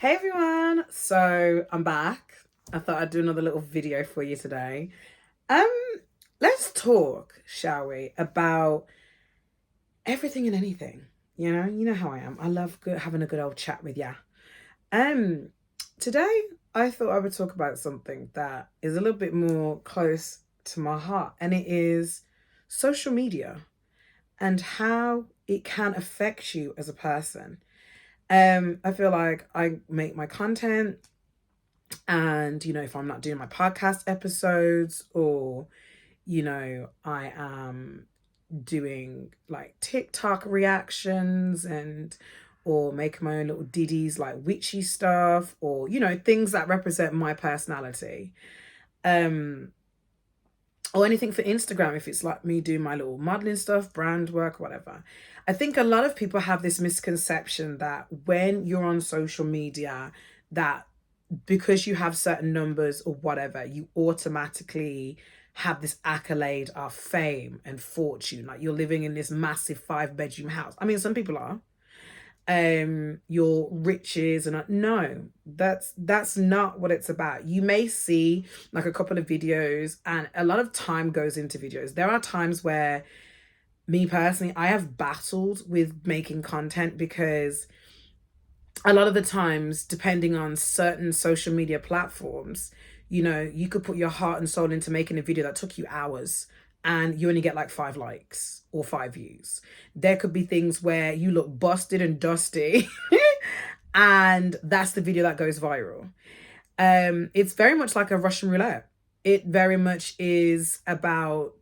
Hey everyone! So I'm back. I thought I'd do another little video for you today. Um, let's talk, shall we, about everything and anything. You know how I am. I love having a good old chat with ya. Um, Today I thought I would talk about something that is a little bit more close to my heart, and it is social media and how it can affect you as a person. I feel like I make my content and, if I'm not doing my podcast episodes or, I am doing like TikTok reactions and or making my own little ditties like witchy stuff or, things that represent my personality. Um, or anything for Instagram if it's like me doing my little modeling stuff, brand work, whatever. I think a lot of people have this misconception that when you're on social media, that because you have certain numbers or whatever, you automatically have this accolade of fame and fortune. Like you're living in this massive 5-bedroom house. I mean, some people are. Your riches and no, that's not what it's about. You may see like a couple of videos, and a lot of time goes into videos. There are times where me personally, I have battled with making content because a lot of the times, depending on certain social media platforms, you could put your heart and soul into making a video that took you hours and you only get like 5 likes or 5 views. There could be things where you look busted and dusty and that's the video that goes viral. It's very much like a Russian roulette. It very much is about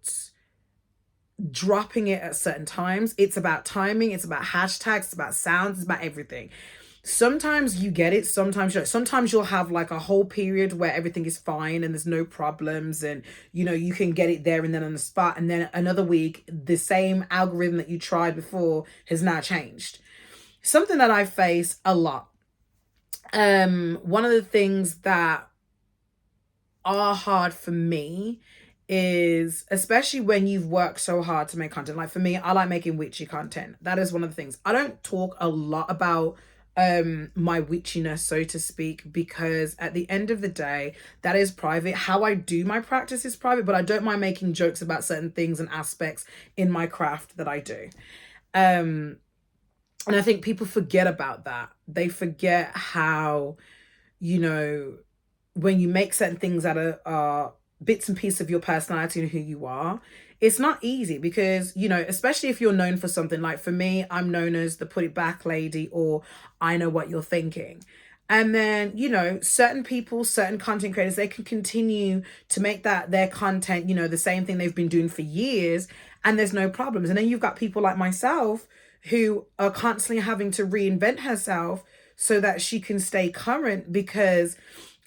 dropping it at certain times. It's about timing, it's about hashtags, it's about sounds, it's about everything. Sometimes you get it, sometimes you don't. Sometimes you'll have like a whole period where everything is fine and there's no problems, and you can get it there and then on the spot, and then another week the same algorithm that you tried before has now changed. Something that I face a lot. One of the things that are hard for me is, especially when you've worked so hard to make content. Like for me, I like making witchy content. That is one of the things. I don't talk a lot about my witchiness, so to speak, because at the end of the day, that is private. How I do my practice is private, but I don't mind making jokes about certain things and aspects in my craft that I do. And I think people forget about that. They forget how, you know when you make certain things that are bits and pieces of your personality and who you are, it's not easy because, especially if you're known for something. Like for me, I'm known as the put it back lady, or I know what you're thinking. And then, certain people, certain content creators, they can continue to make that their content, the same thing they've been doing for years, and there's no problems. And then you've got people like myself who are constantly having to reinvent herself so that she can stay current, because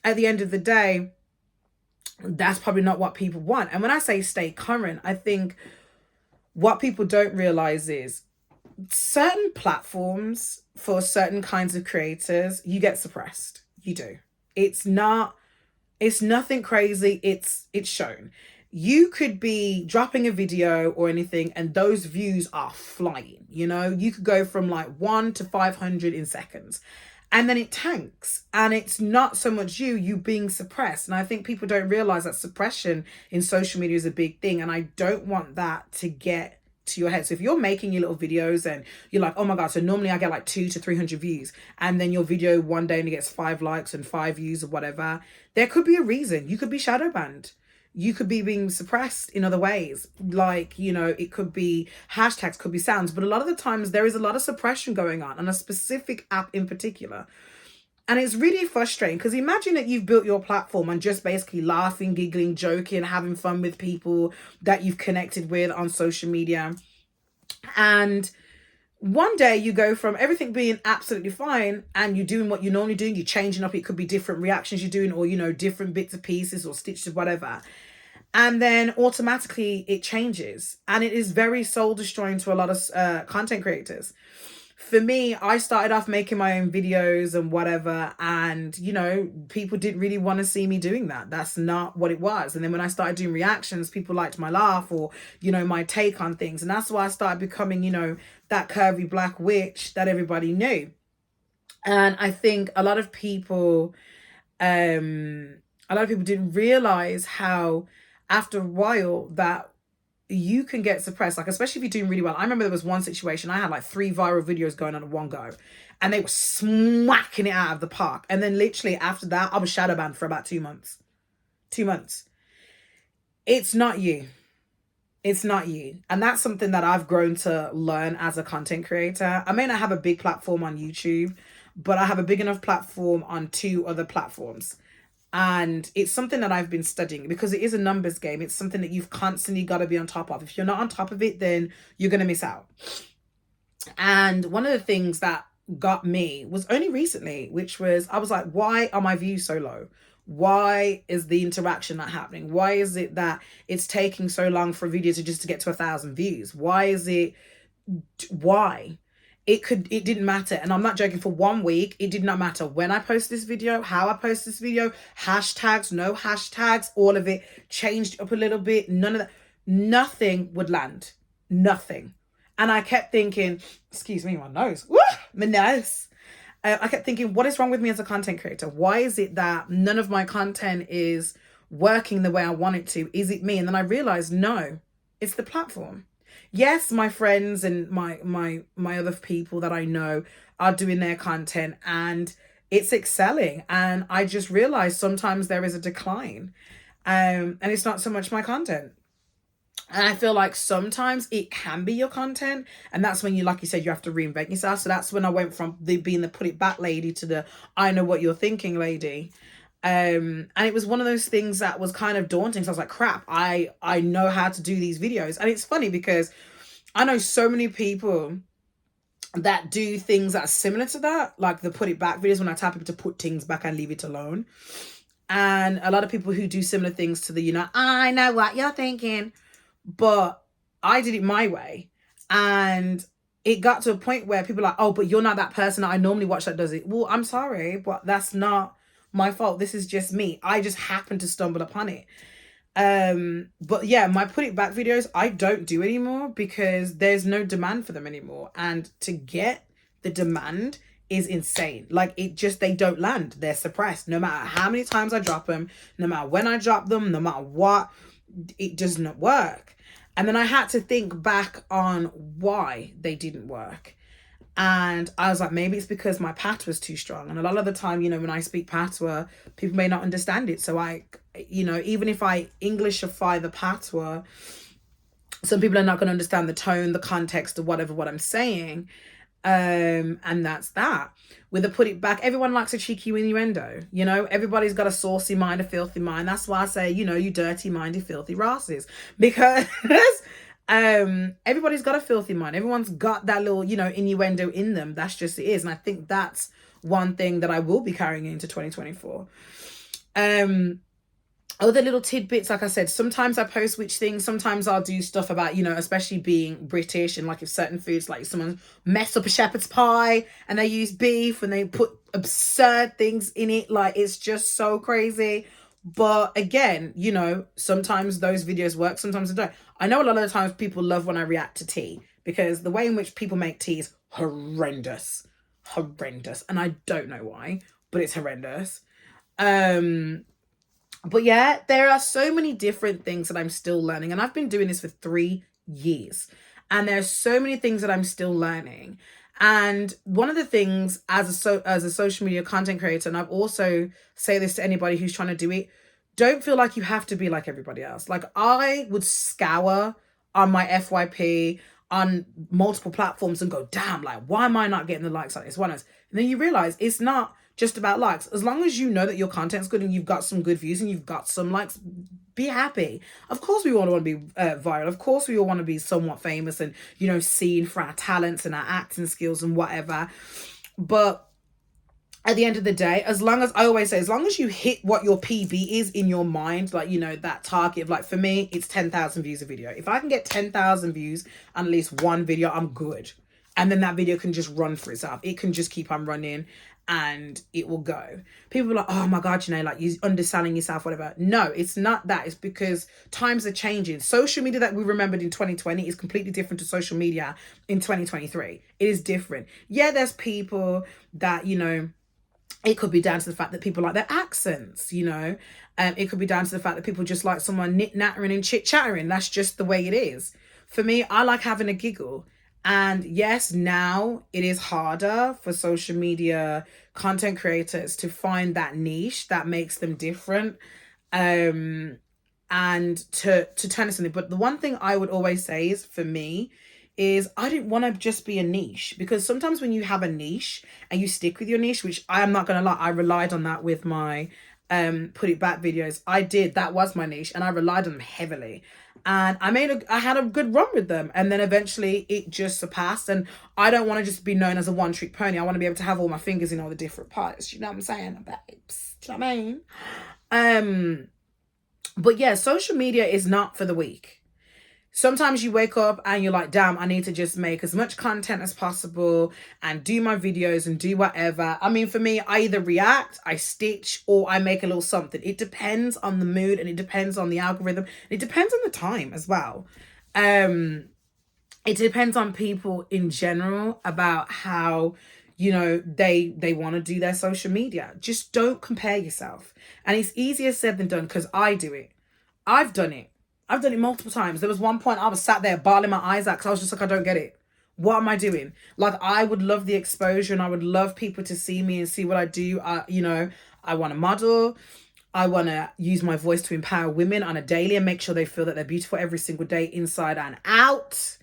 at the end of the day, that's probably not what people want. And when I say stay current, I think what people don't realize is certain platforms for certain kinds of creators, you get suppressed. You do. It's not, it's nothing crazy. It's shown. You could be dropping a video or anything and those views are flying. You could go from like 1 to 500 in seconds, and then it tanks, and it's not so much you being suppressed. And I think people don't realize that suppression in social media is a big thing, and I don't want that to get to your head. So if you're making your little videos and you're like, oh my god, so normally I get like 2 to 300 views, and then your video one day only gets 5 likes and 5 views or whatever, there could be a reason. You could be shadow banned. You could be being suppressed in other ways. Like, it could be hashtags, could be sounds, but a lot of the times there is a lot of suppression going on a specific app in particular. And it's really frustrating because imagine that you've built your platform and just basically laughing, giggling, joking, having fun with people that you've connected with on social media. And one day you go from everything being absolutely fine and you're doing what you're normally doing, you're changing up. It could be different reactions you're doing, or, different bits of pieces or stitches, whatever. And then automatically it changes. And it is very soul destroying to a lot of content creators. For me, I started off making my own videos and whatever, and people didn't really want to see me doing that. That's not what it was. And then when I started doing reactions, people liked my laugh or my take on things, and that's why I started becoming that curvy black witch that everybody knew. And I think a lot of people didn't realize how after a while that you can get suppressed, like especially if you're doing really well. I remember there was one situation, I had like 3 viral videos going on at one go, and they were smacking it out of the park. And then literally after that, I was shadow banned for about 2 months. 2 months. It's not you. It's not you. And that's something that I've grown to learn as a content creator. I may not have a big platform on YouTube, but I have a big enough platform on 2 other platforms. And it's something that I've been studying because it is a numbers game. It's something that you've constantly got to be on top of. If you're not on top of it, then you're going to miss out. And one of the things that got me was only recently, which was, I was like, why are my views so low? Why is the interaction not happening? Why is it that it's taking so long for a video to just to get to 1,000 views? Why is it, why? It didn't matter. And I'm not joking, for 1 week, it did not matter when I post this video, how I post this video, hashtags, no hashtags, all of it changed up a little bit. None of that, nothing would land. Nothing. And I kept thinking, excuse me, my nose, woo, my nose. I kept thinking, what is wrong with me as a content creator? Why is it that none of my content is working the way I want it to? Is it me? And then I realized, no, it's the platform. Yes, my friends and my other people that I know are doing their content and it's excelling. And I just realized sometimes there is a decline. And it's not so much my content. And I feel like sometimes it can be your content. And that's when you, like you said, you have to reinvent yourself. So that's when I went from being the put it back lady to the I know what you're thinking lady. And it was one of those things that was kind of daunting. So I was like, crap, I know how to do these videos. And it's funny because I know so many people that do things that are similar to that, like the put it back videos, when I tell people to put things back and leave it alone. And a lot of people who do similar things to the, I know what you're thinking, but I did it my way. And it got to a point where people are like, oh, but you're not that person that I normally watch that does it. Well, I'm sorry, but that's not my fault. This is just me. I just happened to stumble upon it. But yeah, my put it back videos, I don't do anymore because there's no demand for them anymore. And to get the demand is insane. Like they don't land. They're suppressed. No matter how many times I drop them, no matter when I drop them, no matter what, it does not work. And then I had to think back on why they didn't work. And I was like, maybe it's because my patois was too strong. And a lot of the time, when I speak patois, people may not understand it. So even if I Englishify the patois, some people are not going to understand the tone, the context of what I'm saying. And that's that. With a put it back, everyone likes a cheeky innuendo. Everybody's got a saucy mind, a filthy mind. That's why I say, you dirty minded, filthy rasses. Because everybody's got a filthy mind. Everyone's got that little, innuendo in them. That's just it is. And I think that's one thing that I will be carrying into 2024. Other little tidbits, like I said, sometimes I post which things, sometimes I'll do stuff about, especially being British, and like if certain foods, like someone mess up a shepherd's pie and they use beef and they put absurd things in it, like it's just so crazy. But again, sometimes those videos work, sometimes they don't. I know a lot of the times people love when I react to tea because the way in which people make tea is horrendous. And I don't know why, but it's horrendous. But yeah, there are so many different things that I'm still learning. And I've been doing this for 3 years. And there's so many things that I'm still learning. And one of the things as a social media content creator, and I've also say this to anybody who's trying to do it, don't feel like you have to be like everybody else. Like I would scour on my FYP on multiple platforms and go, damn, like, why am I not getting the likes like this one is? And then you realize it's not just about likes. As long as you know that your content's good and you've got some good views and you've got some likes, be happy. Of course we all want to be viral. Of course we all want to be somewhat famous and, seen for our talents and our acting skills and whatever. But at the end of the day, as long as you hit what your PB is in your mind, like, that target of, like, for me, it's 10,000 views a video. If I can get 10,000 views on at least one video, I'm good. And then that video can just run for itself. It can just keep on running. and it will go. People are like, oh my God, like you're underselling yourself, whatever. No, it's not that. It's because times are changing. Social media that we remembered in 2020 is completely different to social media in 2023. It is different. Yeah, there's people that, it could be down to the fact that people like their accents, it could be down to the fact that people just like someone nit-nattering and chit-chattering. That's just the way it is. For me, I like having a giggle. And yes, now it is harder for social media content creators to find that niche that makes them different, and to turn it something. But the one thing I would always say is, for me, is I didn't want to just be a niche, because sometimes when you have a niche and you stick with your niche, which I am not gonna lie, I relied on that with my put it back videos. That was my niche, and I relied on them heavily, and I had a good run with them, and then eventually it just surpassed. And I don't want to just be known as a one-trick pony. I want to be able to have all my fingers in all the different parts, you know what I'm saying, babes? Do you know what I mean? But yeah, social media is not for the weak. Sometimes you wake up and you're like, damn, I need to just make as much content as possible and do my videos and do whatever. I mean, for me, I either react, I stitch, or I make a little something. It depends on the mood, and it depends on the algorithm. It depends on the time as well. It depends on people in general about how, they want to do their social media. Just don't compare yourself. And it's easier said than done, because I do it. I've done it multiple times. There was one point I was sat there bawling my eyes out because I was just like, I don't get it. What am I doing? Like, I would love the exposure, and I would love people to see me and see what I do. I want to model. I want to use my voice to empower women on a daily and make sure they feel that they're beautiful every single day, inside and out.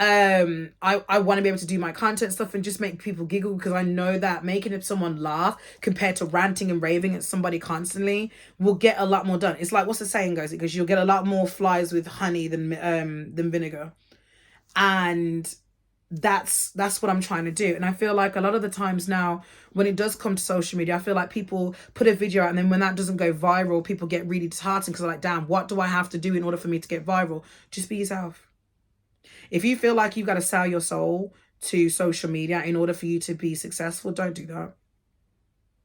I want to be able to do my content stuff and just make people giggle, because I know that making someone laugh compared to ranting and raving at somebody constantly will get a lot more done. It's like, what's the saying goes, because you'll get a lot more flies with honey than vinegar. And that's what I'm trying to do. And I feel like a lot of the times now, when it does come to social media, I feel like people put a video out, and then when that doesn't go viral, people get really disheartened, because they're like, damn, what do I have to do in order for me to get viral? Just be yourself. If you feel like you've got to sell your soul to social media in order for you to be successful, don't do that.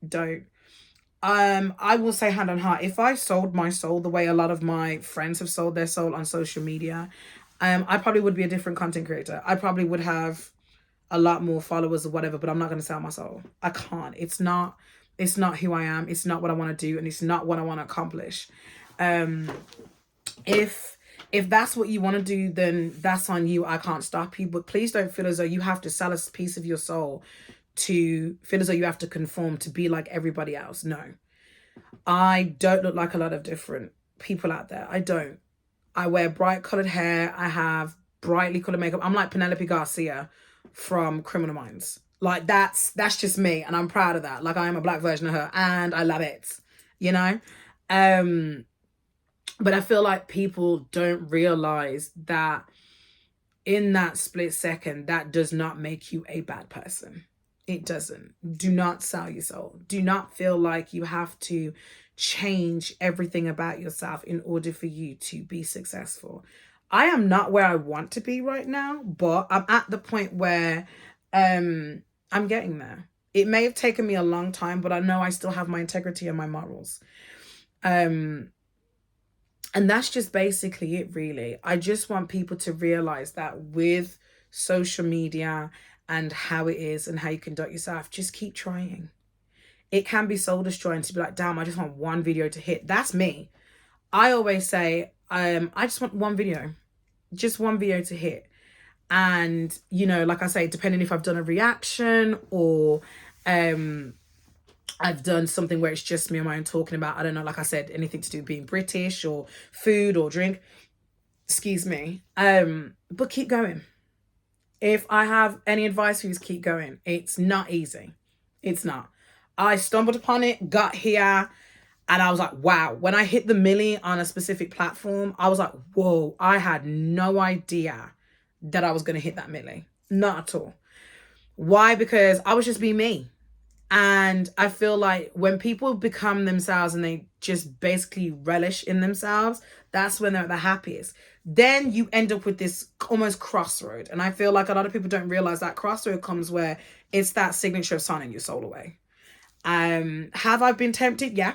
Don't. I will say hand on heart, if I sold my soul the way a lot of my friends have sold their soul on social media, I probably would be a different content creator. I probably would have a lot more followers or whatever, but I'm not going to sell my soul. I can't. It's not who I am. It's not what I want to do, and it's not what I want to accomplish. If that's what you want to do, then that's on you. I can't stop you. But please don't feel as though you have to sell a piece of your soul to feel as though you have to conform to be like everybody else. No. I don't look like a lot of different people out there. I don't. I wear bright coloured hair. I have brightly coloured makeup. I'm like Penelope Garcia from Criminal Minds. Like, that's just me, and I'm proud of that. Like, I am a black version of her, and I love it. But I feel like people don't realize that in that split second, that does not make you a bad person. It doesn't. Do not sell your soul. Do not feel like you have to change everything about yourself in order for you to be successful. I am not where I want to be right now, but I'm at the point where I'm getting there. It may have taken me a long time, but I know I still have my integrity and my morals. And that's just basically it, really. I just want people to realize that with social media and how it is and how you conduct yourself, just keep trying. It can be soul destroying to be like, damn, I just want one video to hit. That's me. I always say, I just want one video. Just one video to hit. And, like I say, depending if I've done a reaction or I've done something where it's just me on my own talking about, I don't know, like I said, anything to do with being British or food or drink. Excuse me. But keep going. If I have any advice for you, is keep going. It's not easy. It's not. I stumbled upon it, got here, and I was like, wow. When I hit the milli on a specific platform, I was like, whoa, I had no idea that I was going to hit that milli. Not at all. Why? Because I was just being me. And I feel like when people become themselves and they just basically relish in themselves, that's when they're at the happiest. Then you end up with this almost crossroad. And I feel like a lot of people don't realize that crossroad comes where it's that signature of signing your soul away. Have I been tempted? Yeah.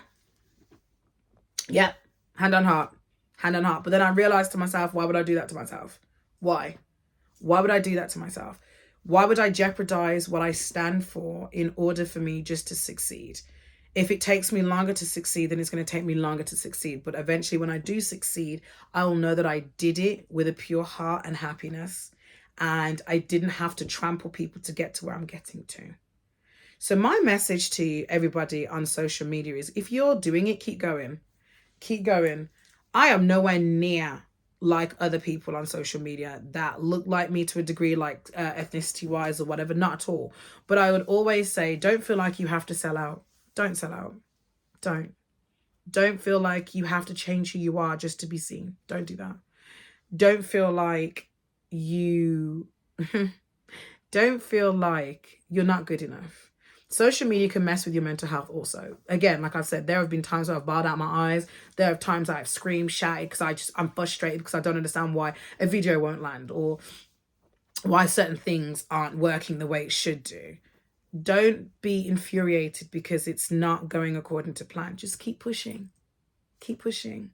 Yeah. Hand on heart. Hand on heart. But then I realized to myself, why would I do that to myself? Why? Why would I do that to myself? Why would I jeopardize what I stand for in order for me just to succeed? If it takes me longer to succeed, then it's going to take me longer to succeed. But eventually, when I do succeed, I will know that I did it with a pure heart and happiness. And I didn't have to trample people to get to where I'm getting to. So my message to everybody on social media is, if you're doing it, keep going. Keep going. I am nowhere near like other people on social media that look like me to a degree, like ethnicity wise or whatever, not at all. But I would always say, don't feel like you have to sell out. Don't sell out. Don't feel like you have to change who you are just to be seen. Don't do that. Don't feel like you don't feel like you're not good enough. Social media can mess with your mental health also. Again, like I said, there have been times where I've bawled out my eyes. There are times I've screamed, shouted, because I'm frustrated because I don't understand why a video won't land or why certain things aren't working the way it should do. Don't be infuriated because it's not going according to plan. Just keep pushing. Keep pushing.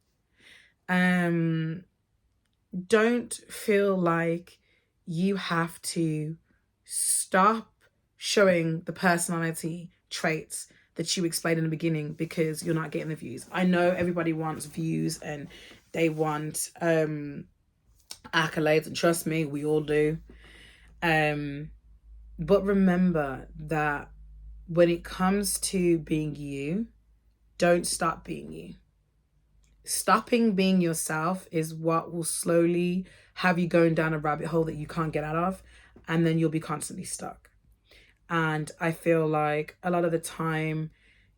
Don't feel like you have to stop showing the personality traits that you explained in the beginning because you're not getting the views. I know everybody wants views and they want accolades, and trust me, we all do. But remember that when it comes to being you, don't stop being you. Stopping being yourself is what will slowly have you going down a rabbit hole that you can't get out of, and then you'll be constantly stuck. And I feel like a lot of the time,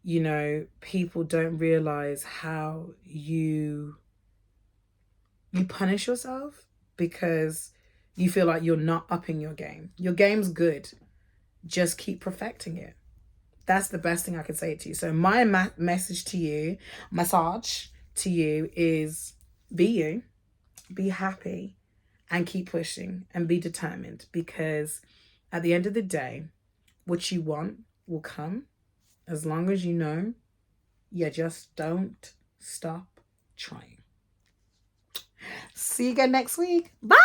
you know, people don't realize how you punish yourself because you feel like you're not upping your game. Your game's good. Just keep perfecting it. That's the best thing I could say to you. So my message to you, massage to you, is be you, be happy, and keep pushing and be determined, because at the end of the day, what you want will come as long as you know you just don't stop trying. See you again next week. Bye.